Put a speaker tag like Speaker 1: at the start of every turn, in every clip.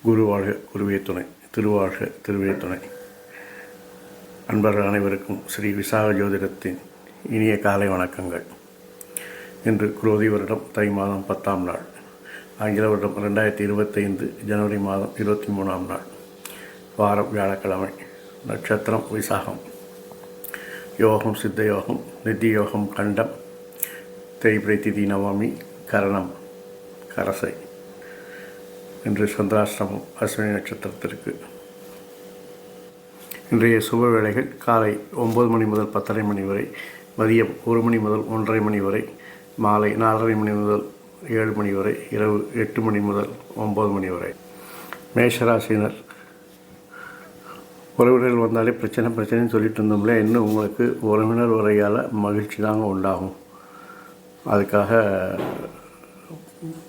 Speaker 1: குருவாழ்க குருவே துணை, திருவாழ்க திருவே துணை. அன்பர்கள் அனைவருக்கும் ஸ்ரீ விசாக ஜோதிடத்தின் இனிய காலை வணக்கங்கள். இன்று குரோதி வருடம் தை மாதம் 10ஆம் நாள், ஆங்கில வருடம் 2025 ஜனவரி மாதம் 23ஆம் நாள், வாரம் வியாழக்கிழமை, நட்சத்திரம் விசாகம், யோகம் சித்த யோகம், நித்தி யோகம் கண்டம், தேய்பிரை திதி நவமி, கரணம் கரசை. இன்று சந்திராஷ்டமம் அஸ்வினி நட்சத்திரத்திற்கு. இன்றைய சுப வேளைகள் காலை 9 மணி முதல் 10:30 மணி வரை, மதியம் 1 மணி முதல் 1:30 மணி வரை, மாலை 4:30 மணி முதல் 7 மணி வரை, இரவு 8 மணி முதல் 9 மணி வரை. மேஷராசினர், உறவினர்கள் வந்தாலே பிரச்சனைன்னு சொல்லிட்டு இருந்தோம்ல, இன்னும் உங்களுக்கு உறவினர் வரையால் மகிழ்ச்சி தாங்க உண்டாகும். அதுக்காக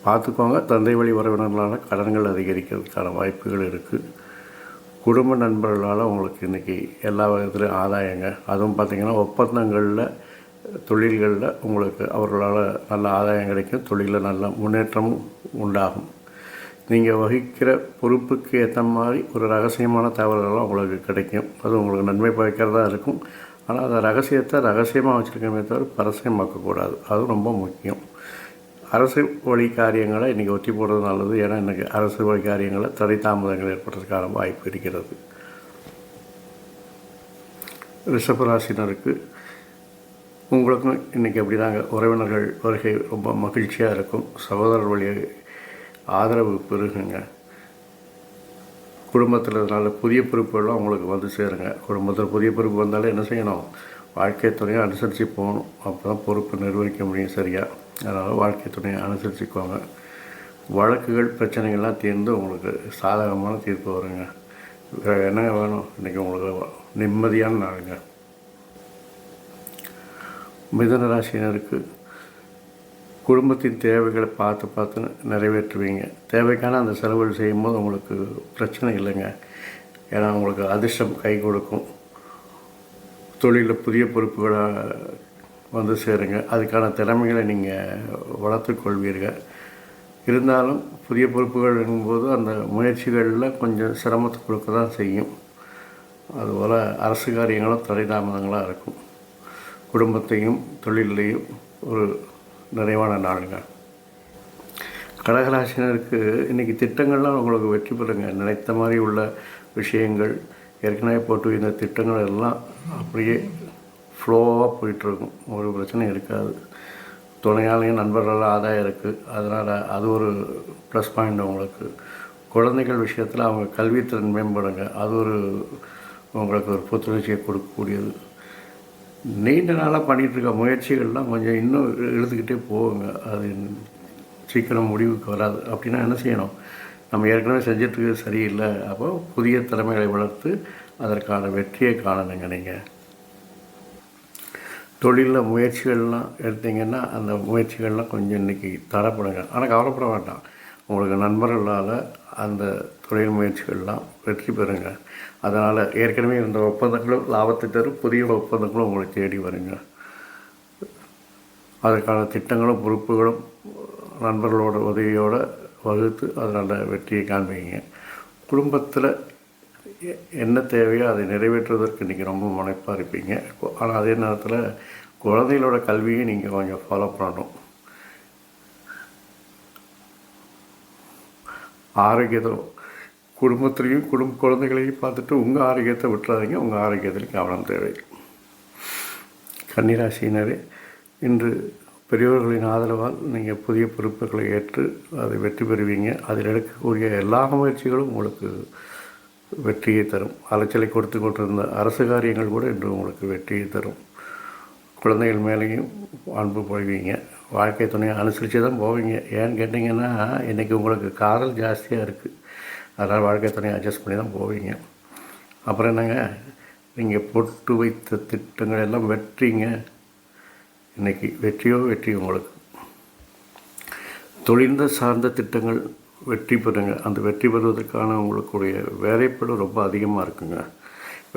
Speaker 1: பார்த்துக்கோங்க. தந்தை வழி உறவினர்களால் கடன்கள் அதிகரிக்கிறதுக்கான வாய்ப்புகள் இருக்குது. குடும்ப நண்பர்களால் உங்களுக்கு இன்றைக்கி எல்லா விதத்துலையும் ஆதாயங்க. அதுவும் பார்த்திங்கன்னா ஒப்பந்தங்களில், தொழில்களில் உங்களுக்கு அவர்களால் நல்ல ஆதாயம் கிடைக்கும். தொழிலில் நல்ல முன்னேற்றமும் உண்டாகும். நீங்கள் வகிக்கிற பொறுப்புக்கு ஏற்ற மாதிரி ஒரு ரகசியமான தகவல்கள்லாம் உங்களுக்கு கிடைக்கும். அது உங்களுக்கு நன்மை பயக்கிறதா இருக்கும். ஆனால் அந்த ரகசியத்தை ரகசியமாக வச்சுருக்கமே தவிர பரசியமாக்கக்கூடாது. அது ரொம்ப முக்கியம். அரசு வழி காரியங்களை இன்றைக்கி ஒத்தி போடுறது நல்லது. ஏன்னா இன்றைக்கி அரசு வழி காரியங்களை தடை தாமதங்கள் ஏற்படுறதுக்கான வாய்ப்பு இருக்கிறது. ரிஷபராசினருக்கு உங்களுக்கும் இன்றைக்கி அப்படி தாங்க, உறவினர்கள் வருகை ரொம்ப மகிழ்ச்சியாக இருக்கும். சகோதரர் வழி ஆதரவு பெருகுங்க. குடும்பத்தில் நல்ல புதிய பொறுப்புகளும் அவங்களுக்கு வந்து சேருங்க. குடும்பத்தில் புதிய பொறுப்பு வந்தாலே என்ன செய்யணும்? வாழ்க்கை துணையை அனுசரித்து போகணும். அப்போ தான் பொறுப்பை நிர்வகிக்க முடியும் சரியாக. அதனால் வாழ்க்கை துணையை அனுசரிச்சுக்குவாங்க. வழக்குகள் பிரச்சனைகள்லாம் தீர்ந்து உங்களுக்கு சாதகமான தீர்ப்பு வருங்க. என்னங்க வேணும்? இன்றைக்கி உங்களுக்கு நிம்மதியான நாளுங்க. மிதுன ராசினருக்கு குடும்பத்தின் தேவைகளை பார்த்து நிறைவேற்றுவீங்க. தேவைக்கான அந்த செலவுகள் செய்யும்போது உங்களுக்கு பிரச்சனை இல்லைங்க. ஏன்னா உங்களுக்கு அதிர்ஷ்டம் கை கொடுக்கும். தொழிலில் புதிய பொறுப்புகளை வந்து சேருங்க. அதுக்கான திறமைகளை நீங்கள் வளர்த்துக்கொள்வீர்கள். இருந்தாலும் புதிய பொறுப்புகள் இருக்கும்போது அந்த முயற்சிகளில் கொஞ்சம் சிரமத்தை கொடுக்க தான் செய்யும். அதுபோல் அரசு காரியங்களும் தடை தாமதங்களாக இருக்கும். குடும்பத்தையும் தொழிலையும் ஒரு நிறைவான நாளுங்க. கடகராசினருக்கு இன்றைக்கி திட்டங்கள்லாம் உங்களுக்கு வெற்றி பெறுங்க. நினைத்த மாதிரி உள்ள விஷயங்கள், ஏற்கனவே போட்டு இந்த திட்டங்கள் எல்லாம் அப்படியே ஃப்ளோவாக போயிட்டுருக்கும். ஒரு பிரச்சனையும் இருக்காது. துணையாலையும் நண்பர்களால் ஆதாயம் இருக்குது. அதனால் அது ஒரு ப்ளஸ் பாயிண்ட் உங்களுக்கு. குழந்தைகள் விஷயத்தில் அவங்க கல்வித்திறன் மேம்படுங்க. அது ஒரு உங்களுக்கு ஒரு புத்துணர்ச்சியை கொடுக்கக்கூடியது. நீண்ட நாளாக பண்ணிகிட்ருக்க முயற்சிகள்லாம் கொஞ்சம் இன்னும் எழுதுக்கிட்டே போகுங்க. அது சீக்கிரம் முடிவுக்கு வராது. அப்படின்னா என்ன செய்யணும்? நம்ம ஏற்கனவே செஞ்சிட்ருக்கு சரியில்லை. அப்போ புதிய திறமைகளை வளர்த்து அதற்கான வெற்றியை காணணுங்க. நீங்கள் தொழிலில் முயற்சிகள்லாம் எடுத்திங்கன்னா அந்த முயற்சிகள்லாம் கொஞ்சம் இன்றைக்கி தரப்படுங்க. ஆனால் கவலைப்பட வேண்டாம். உங்களுக்கு நண்பர்களால் அந்த தொழில் முயற்சிகள்லாம் வெற்றி பெறுங்க. அதனால் ஏற்கனவே இருந்த ஒப்பந்தங்களும் லாபத்தை தரும். புதிய ஒப்பந்தங்களும் உங்களை தேடி வருங்க. அதற்கான திட்டங்களும் பொறுப்புகளும் நண்பர்களோட உதவியோடு வகுத்து அதனால் வெற்றியை காண்பீங்க. குடும்பத்தில் என்ன தேவையோ அதை நிறைவேற்றுவதற்கு இன்றைக்கி ரொம்ப முனைப்பாக இருப்பீங்க. ஆனால் அதே நேரத்தில் குழந்தைகளோட கல்வியை நீங்கள் கொஞ்சம் ஃபாலோ பண்ணணும். ஆரோக்கியத்தை குடும்பத்துலேயும் குழந்தைகளையும் பார்த்துட்டு உங்கள் ஆரோக்கியத்தை விட்டுறாதீங்க. உங்கள் ஆரோக்கியத்தில் கவனம் தேவை. கன்னிராசினரே, இன்று பெரியவர்களின் ஆதரவால் நீங்கள் புதிய பொறுப்புகளை ஏற்று அதை வெற்றி பெறுவீங்க. அதில் எடுக்கக்கூடிய எல்லா முயற்சிகளும் உங்களுக்கு வெற்றியை தரும். அலைச்சலை கொடுத்து கொண்டிருந்த அரசு காரியங்கள் கூட இன்று உங்களுக்கு வெற்றியை தரும். குழந்தைகள் மேலேயும் அன்பு போய்வீங்க. வாழ்க்கை துணையை அனுசரித்து தான் போவீங்க. ஏன்னு கேட்டிங்கன்னா இன்றைக்கி உங்களுக்கு காதல் ஜாஸ்தியாக இருக்குது. அதனால் வாழ்க்கை துணையை அட்ஜஸ்ட் பண்ணி தான் போவீங்க. அப்புறம் என்னங்க, நீங்கள் போட்டு வைத்த திட்டங்கள் எல்லாம் வெற்றிங்க. இன்றைக்கி வெற்றியோ வெற்றி உங்களுக்கு. தொழில் சார்ந்த திட்டங்கள் வெற்றி பெறுங்க. அந்த வெற்றி பெறுவதற்கான உங்களுக்குடைய வேலைப்பளு ரொம்ப அதிகமாக இருக்குங்க.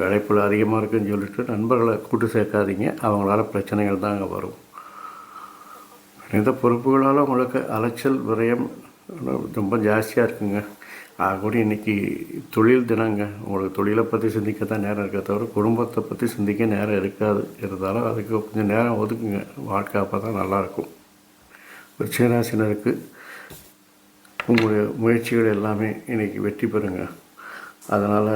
Speaker 1: வேலைப்பளு அதிகமாக இருக்குதுன்னு சொல்லிட்டு நண்பர்களை கூட்டு சேர்க்காதீங்க. அவங்களால பிரச்சனைகள் தான் அங்கே வரும். இந்த பொறுப்புகளால் உங்களுக்கு அலைச்சல் விரயம் ரொம்ப ஜாஸ்தியாக இருக்குங்க. ஆகக்கூட இன்றைக்கி தொழில் தினங்க. உங்களுக்கு தொழிலை பற்றி சிந்திக்க தான் நேரம் இருக்க தவிர குடும்பத்தை பற்றி சிந்திக்க நேரம் இருக்காது. இருந்தாலும் அதுக்கு கொஞ்சம் நேரம் ஒதுக்குங்க. வாழ்க்கை அப்போ தான் நல்லாயிருக்கும். விருச்சிகராசினருக்கு உங்களுடைய முயற்சிகள் எல்லாமே இன்றைக்கி வெற்றி பெறுங்க. அதனால்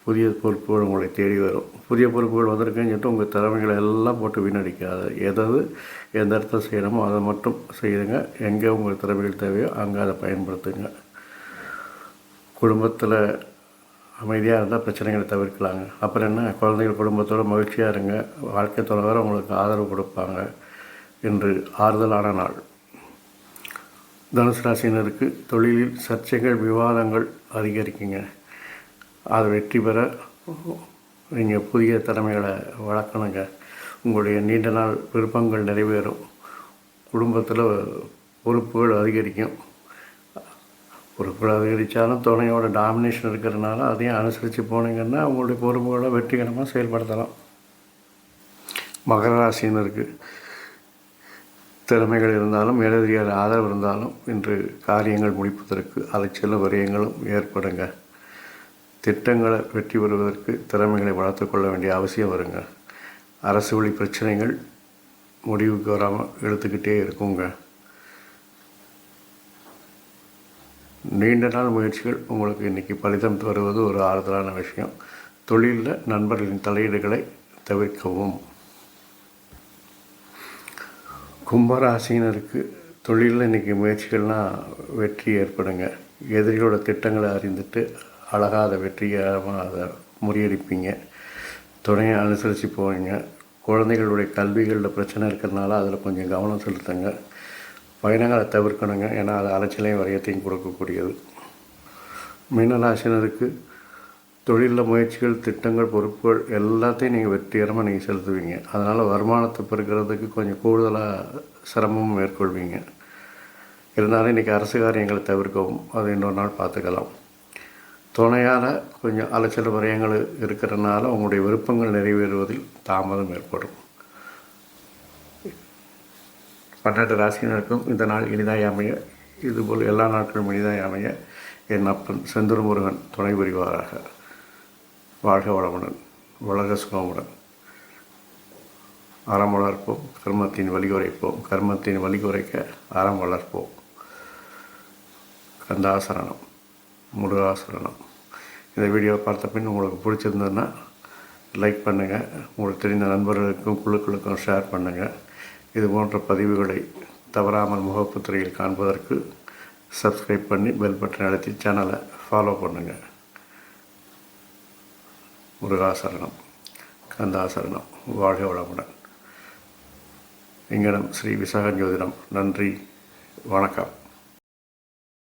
Speaker 1: புதிய பொறுப்புகள் உங்களை தேடி வரும். புதிய பொறுப்புகள் வந்திருக்குன்னு சொல்லிட்டு உங்கள் திறமைகளை எல்லாம் போட்டு வீணடிக்காது. எந்த இடத்துல செய்யணுமோ அதை மட்டும் செய்யுங்க. எங்கே உங்கள் திறமைகள் தேவையோ அங்கே அதை பயன்படுத்துங்க. குடும்பத்தில் அமைதியாக இருந்தால் பிரச்சனைகளை தவிர்க்கலாங்க. அப்புறம் என்ன, குழந்தைகள் குடும்பத்தோடு மகிழ்ச்சியாக இருங்க. வாழ்க்கை துணைவரை உங்களுக்கு ஆதரவு கொடுப்பாங்க. இன்று ஆறுதலான நாள். தனுசு ராசினருக்கு தொழிலில் சர்ச்சைகள் விவாதங்கள் அதிகரிக்குங்க. அதை வெற்றி பெற நீங்கள் புதிய திறமைகளை வளர்க்கணுங்க. உங்களுடைய நீண்ட நாள் விருப்பங்கள் நிறைவேறும். குடும்பத்தில் பொறுப்புகள் அதிகரிக்கும். பொறுப்புகள் அதிகரித்தாலும் துணையோட டாமினேஷன் இருக்கிறதுனால அதையும் அனுசரித்து போனீங்கன்னா உங்களுடைய பொறுப்புகளை வெற்றிகரமாக செயல்படுத்தலாம். மகர ராசினருக்கு திறமைகள் இருந்தாலும் மேலதிகாரி ஆதரவு இருந்தாலும் இன்று காரியங்கள் முடிப்பதற்கு அலைச்சலும் விரயங்களும் ஏற்படுங்க. திட்டங்களை வெற்றி பெறுவதற்கு திறமைகளை வளர்த்து கொள்ள வேண்டிய அவசியம் வருங்க. அரசு வழி பிரச்சனைகள் முடிவுக்கு வராமல் எடுத்துக்கிட்டே இருக்குங்க. நீண்ட நாள் முயற்சிகள் உங்களுக்கு இன்றைக்கி பலிதம் வருவது ஒரு ஆறுதலான விஷயம். தொழிலில் நண்பர்களின் தலையீடுகளை தவிர்க்கவும். கும்பராசினருக்கு தொழிலில் இன்றைக்கி முயற்சிகள்லாம் வெற்றி ஏற்படுங்க. எதிரிகளோட திட்டங்களை அறிந்துட்டு அழகாக அதை வெற்றிகரமாக அதை முறியடிப்பீங்க. துணையை அனுசரித்து போவீங்க. குழந்தைகளுடைய கல்விகளில் பிரச்சனை இருக்கிறதுனால அதில் கொஞ்சம் கவனம் செலுத்துங்க. பயணங்களை தவிர்க்கணுங்க. ஏன்னா அது அலைச்சலையும் வரையத்தையும் கொடுக்கக்கூடியது. மீனராசினருக்கு தொழிலில் முயற்சிகள் திட்டங்கள் பொறுப்புகள் எல்லாத்தையும் நீங்கள் வெற்றிகரமாக நீங்கள் செலுத்துவீங்க. அதனால் வருமானத்தை பெருக்கிறதுக்கு கொஞ்சம் கூடுதலாக சிரமமும் மேற்கொள்வீங்க. இருந்தாலும் இன்றைக்கி அரசு காரியங்களை தவிர்க்கவும் அது இன்னொரு நாள் பார்த்துக்கலாம். துணையால் கொஞ்சம் அலைச்சல் விரயங்கள் இருக்கிறதுனால உங்களுடைய விருப்பங்கள் நிறைவேறுவதில் தாமதம் ஏற்படும். 12 ராசினருக்கும் இந்த நாள் இனிதாய் அமைய, இதுபோல் எல்லா நாட்களும் இனிதாய் அமைய என் அப்பன் செந்தூர் முருகன் துணை புரிவாராக. வாழ்க வளமுடன், வளர்க சுகமுடன். அறம் வளர்ப்போம், கர்மத்தின் வலி குறைப்போம், கர்மத்தின் வலி குறைக்க அறம் வளர்ப்போம். கந்தாசரணம், முருகாசரணம். இந்த வீடியோவை பார்த்த பின் உங்களுக்கு பிடிச்சிருந்ததுன்னா லைக் பண்ணுங்கள். உங்களுக்கு தெரிந்த நண்பர்களுக்கும் குழுக்களுக்கும் ஷேர் பண்ணுங்கள். இது போன்ற பதிவுகளை தவறாமல் முகப்புத்துறையில் காண்பதற்கு சப்ஸ்கிரைப் பண்ணி பெல் பட்டன் அழுத்தி சேனலை ஃபாலோ பண்ணுங்கள். முருகாசரணம், கந்தாசரணம். வாழ்க வளமுடன். இங்கனம் ஸ்ரீ விசாகன் ஜோதிடம். நன்றி, வணக்கம்.